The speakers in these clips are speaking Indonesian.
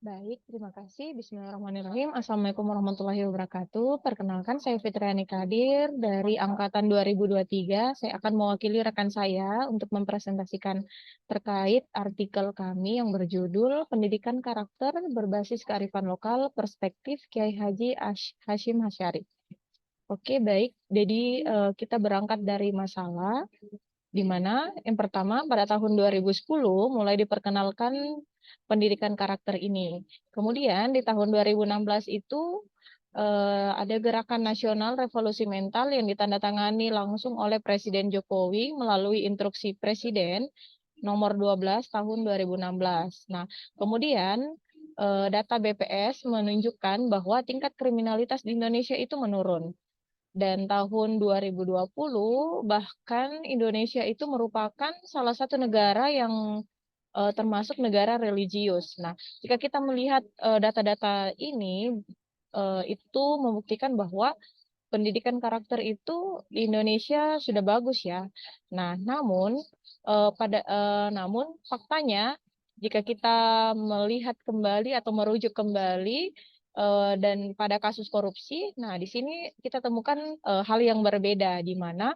Baik, terima kasih. Bismillahirrahmanirrahim. Assalamualaikum warahmatullahi wabarakatuh. Perkenalkan, saya Fitriani Kadir dari Angkatan 2023. Saya akan mewakili rekan saya untuk mempresentasikan terkait artikel kami yang berjudul Pendidikan Karakter Berbasis Kearifan Lokal Perspektif Kiai Haji Hashim Asy'ari. Oke, baik. Jadi kita berangkat dari masalah di mana yang pertama pada tahun 2010 mulai diperkenalkan pendidikan karakter ini. Kemudian di tahun 2016 itu ada gerakan nasional revolusi mental yang ditandatangani langsung oleh Presiden Jokowi melalui instruksi Presiden nomor 12 tahun 2016. Nah, kemudian data BPS menunjukkan bahwa tingkat kriminalitas di Indonesia itu menurun. Dan tahun 2020 bahkan Indonesia itu merupakan salah satu negara yang termasuk negara religius. Nah, jika kita melihat data-data ini itu membuktikan bahwa pendidikan karakter itu di Indonesia sudah bagus ya. Nah, namun faktanya jika kita melihat kembali atau merujuk kembali dan pada kasus korupsi, nah di sini kita temukan hal yang berbeda di mana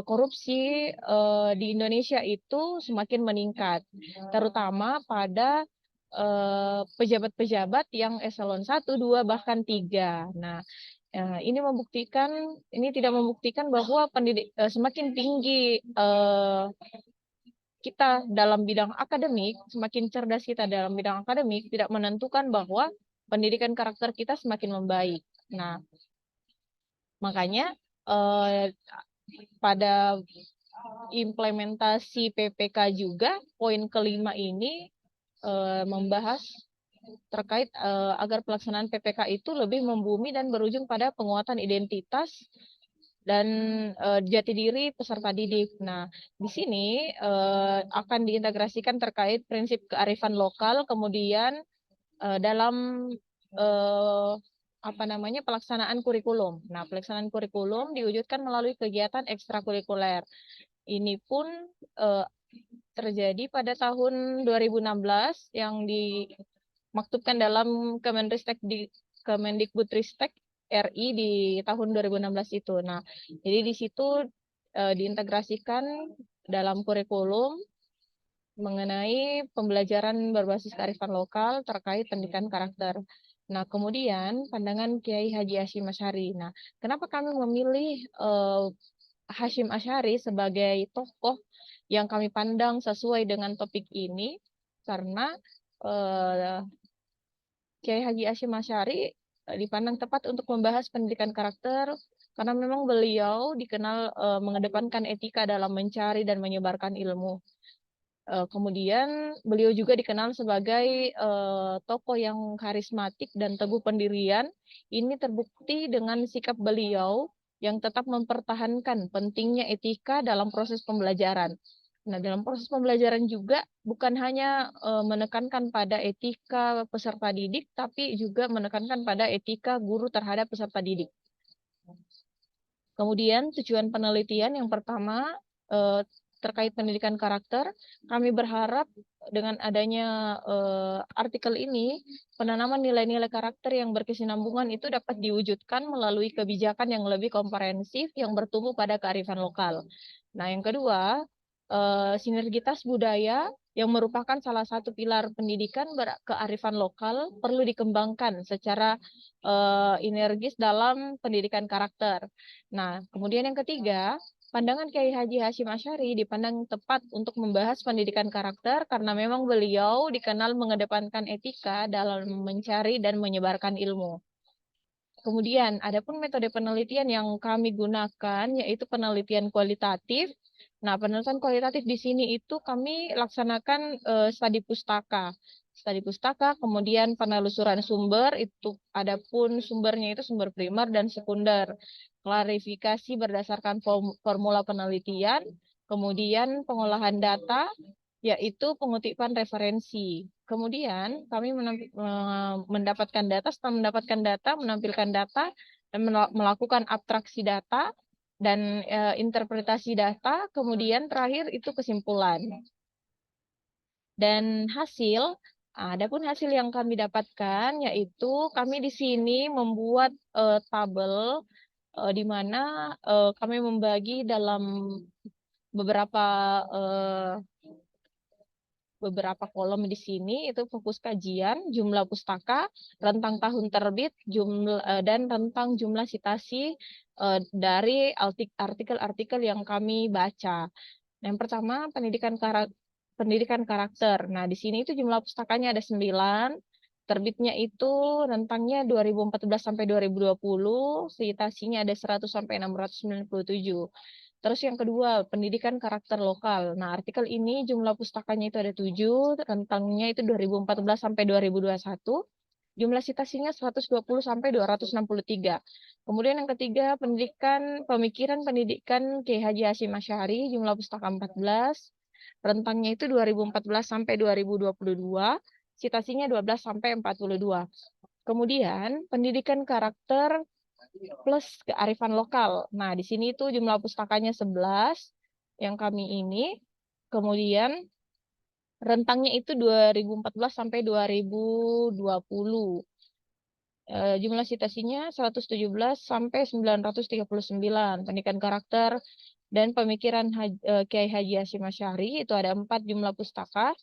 korupsi di Indonesia itu semakin meningkat, terutama pada pejabat-pejabat yang eselon 1, 2, bahkan 3. Nah, ini tidak membuktikan bahwa semakin tinggi kita dalam bidang akademik, semakin cerdas kita dalam bidang akademik, tidak menentukan bahwa pendidikan karakter kita semakin membaik. Nah, makanya pada implementasi PPK juga, poin kelima ini membahas terkait agar pelaksanaan PPK itu lebih membumi dan berujung pada penguatan identitas dan jati diri peserta didik. Nah, di sini akan diintegrasikan terkait prinsip kearifan lokal, kemudian dalam pelaksanaan kurikulum. Nah, pelaksanaan kurikulum diwujudkan melalui kegiatan ekstrakurikuler. Ini pun eh, terjadi pada tahun 2016 yang dimaktubkan dalam Kemendikbudristek RI di tahun 2016 itu. Nah, jadi di situ diintegrasikan dalam kurikulum mengenai pembelajaran berbasis kearifan lokal terkait pendidikan karakter. Nah, kemudian pandangan Kiai Haji Hashim Asy'ari. Nah, kenapa kami memilih Hashim Asy'ari sebagai tokoh yang kami pandang sesuai dengan topik ini? Karena eh, Kiai Haji Hashim Asy'ari dipandang tepat untuk membahas pendidikan karakter karena memang beliau dikenal mengedepankan etika dalam mencari dan menyebarkan ilmu. Kemudian beliau juga dikenal sebagai tokoh yang karismatik dan teguh pendirian. Ini terbukti dengan sikap beliau yang tetap mempertahankan pentingnya etika dalam proses pembelajaran. Nah, dalam proses pembelajaran juga bukan hanya menekankan pada etika peserta didik, tapi juga menekankan pada etika guru terhadap peserta didik. Kemudian tujuan penelitian yang pertama terkait pendidikan karakter, kami berharap dengan adanya artikel ini, penanaman nilai-nilai karakter yang berkesinambungan itu dapat diwujudkan melalui kebijakan yang lebih komprehensif yang bertumbuh pada kearifan lokal. Nah, yang kedua, sinergitas budaya yang merupakan salah satu pilar pendidikan kearifan lokal perlu dikembangkan secara energis dalam pendidikan karakter. Nah, kemudian yang ketiga, pandangan Kiai Haji Hashim Asy'ari dipandang tepat untuk membahas pendidikan karakter karena memang beliau dikenal mengedepankan etika dalam mencari dan menyebarkan ilmu. Kemudian, adapun metode penelitian yang kami gunakan yaitu penelitian kualitatif. Nah, penelitian kualitatif di sini itu kami laksanakan studi pustaka. Studi pustaka, kemudian penelusuran sumber, itu adapun sumbernya itu sumber primer dan sekunder. Klarifikasi berdasarkan formula penelitian, kemudian pengolahan data, yaitu pengutipan referensi. Kemudian kami mendapatkan data, setelah mendapatkan data, menampilkan data, dan melakukan abstraksi data, dan interpretasi data, kemudian terakhir itu kesimpulan. Dan hasil Adapun hasil yang kami dapatkan yaitu kami di sini membuat tabel di mana kami membagi dalam beberapa beberapa kolom di sini itu fokus kajian, jumlah pustaka, rentang tahun terbit, dan rentang jumlah sitasi dari artikel-artikel yang kami baca. Yang pertama pendidikan karakter. Nah, di sini itu jumlah pustakanya ada 9. Terbitnya itu rentangnya 2014 sampai 2020, citasinya ada 100 sampai 697. Terus yang kedua, pendidikan karakter lokal. Nah, artikel ini jumlah pustakanya itu ada 7, rentangnya itu 2014 sampai 2021. Jumlah citasinya 120 sampai 263. Kemudian yang ketiga, pemikiran pendidikan Kiai Haji Hasyim Asy'ari, jumlah pustaka 14. Rentangnya itu 2014 sampai 2022, citasinya 12 sampai 42. Kemudian pendidikan karakter plus kearifan lokal. Nah, di sini itu jumlah pustakanya 11 yang kami ini. Kemudian rentangnya itu 2014 sampai 2020. Jumlah citasinya 117 sampai 939. Pendidikan karakter dan pemikiran Kiai Haji Hasyim Asy'ari itu ada 4 jumlah pustaka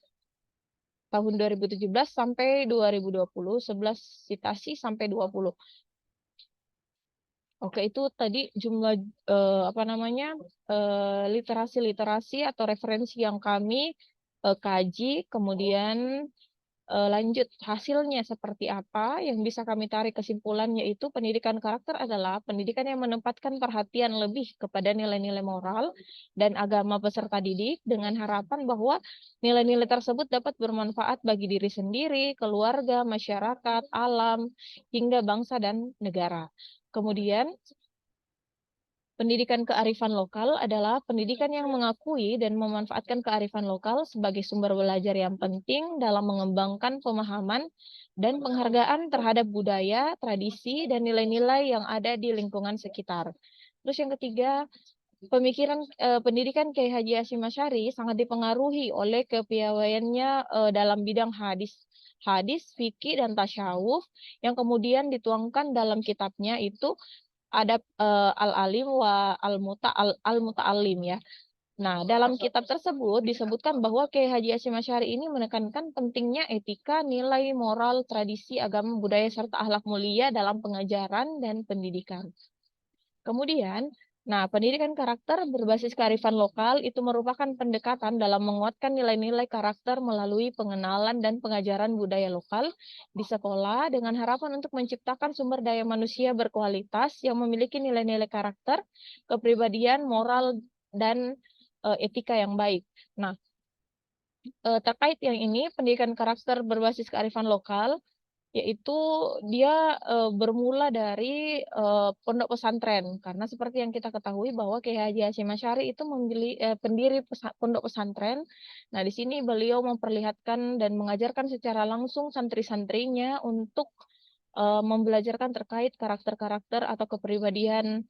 tahun 2017 sampai 2020, 11 citasi sampai 20. Oke, itu tadi jumlah literasi-literasi atau referensi yang kami kaji, kemudian lanjut hasilnya seperti apa yang bisa kami tarik kesimpulan, yaitu pendidikan karakter adalah pendidikan yang menempatkan perhatian lebih kepada nilai-nilai moral dan agama peserta didik dengan harapan bahwa nilai-nilai tersebut dapat bermanfaat bagi diri sendiri, keluarga, masyarakat, alam, hingga bangsa dan negara. Kemudian pendidikan kearifan lokal adalah pendidikan yang mengakui dan memanfaatkan kearifan lokal sebagai sumber belajar yang penting dalam mengembangkan pemahaman dan penghargaan terhadap budaya, tradisi, dan nilai-nilai yang ada di lingkungan sekitar. Terus yang ketiga, pendidikan Kiai Haji Hasyim Asy'ari sangat dipengaruhi oleh kepiawaiannya dalam bidang hadis, fikih, dan tasyawuf yang kemudian dituangkan dalam kitabnya itu ada Al-Alim wa Al-Muta'allim ya. Nah, dalam kitab tersebut disebutkan bahwa Kiai Haji Hasyim Asy'ari ini menekankan pentingnya etika, nilai moral, tradisi, agama, budaya, serta akhlak mulia dalam pengajaran dan pendidikan. Kemudian, pendidikan karakter berbasis kearifan lokal itu merupakan pendekatan dalam menguatkan nilai-nilai karakter melalui pengenalan dan pengajaran budaya lokal di sekolah dengan harapan untuk menciptakan sumber daya manusia berkualitas yang memiliki nilai-nilai karakter, kepribadian, moral, dan etika yang baik. Nah, terkait yang ini, pendidikan karakter berbasis kearifan lokal yaitu dia bermula dari pondok pesantren, karena seperti yang kita ketahui bahwa Kiai Haji Hasyim Asy'ari itu pendiri pondok pesantren. Nah, di sini beliau memperlihatkan dan mengajarkan secara langsung santri-santrinya untuk membelajarkan terkait karakter-karakter atau kepribadian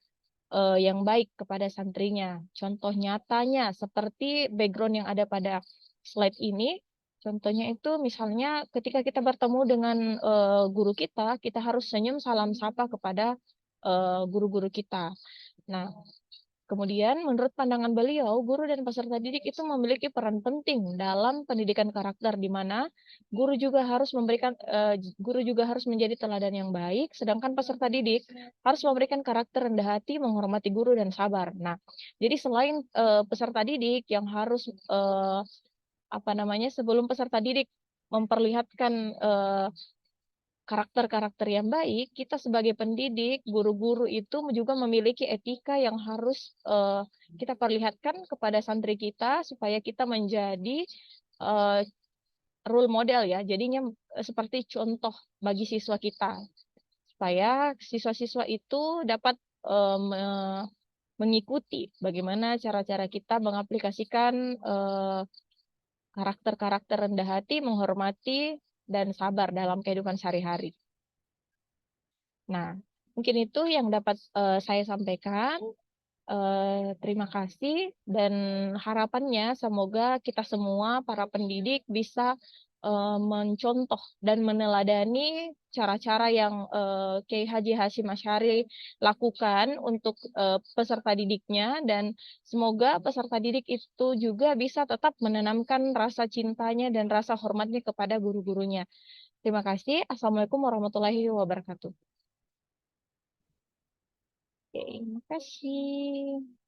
yang baik kepada santrinya. Contoh nyatanya seperti background yang ada pada slide ini. Contohnya itu misalnya ketika kita bertemu dengan guru kita harus senyum salam sapa kepada guru-guru kita. Nah, kemudian menurut pandangan beliau, guru dan peserta didik itu memiliki peran penting dalam pendidikan karakter, di mana guru juga harus menjadi teladan yang baik, sedangkan peserta didik harus memberikan karakter rendah hati, menghormati guru dan sabar. Nah, jadi selain peserta didik yang harus sebelum peserta didik memperlihatkan karakter-karakter yang baik, kita sebagai pendidik, guru-guru itu juga memiliki etika yang harus kita perlihatkan kepada santri kita supaya kita menjadi role model ya. Jadinya seperti contoh bagi siswa kita supaya siswa-siswa itu dapat mengikuti bagaimana cara-cara kita mengaplikasikan karakter-karakter rendah hati, menghormati, dan sabar dalam kehidupan sehari-hari. Nah, mungkin itu yang dapat saya sampaikan. Terima kasih dan harapannya semoga kita semua para pendidik bisa mencontoh dan meneladani cara-cara yang Kiai Haji Hashim Asy'ari lakukan untuk peserta didiknya, dan semoga peserta didik itu juga bisa tetap menanamkan rasa cintanya dan rasa hormatnya kepada guru-gurunya. Terima kasih. Assalamualaikum warahmatullahi wabarakatuh. Oke, terima kasih.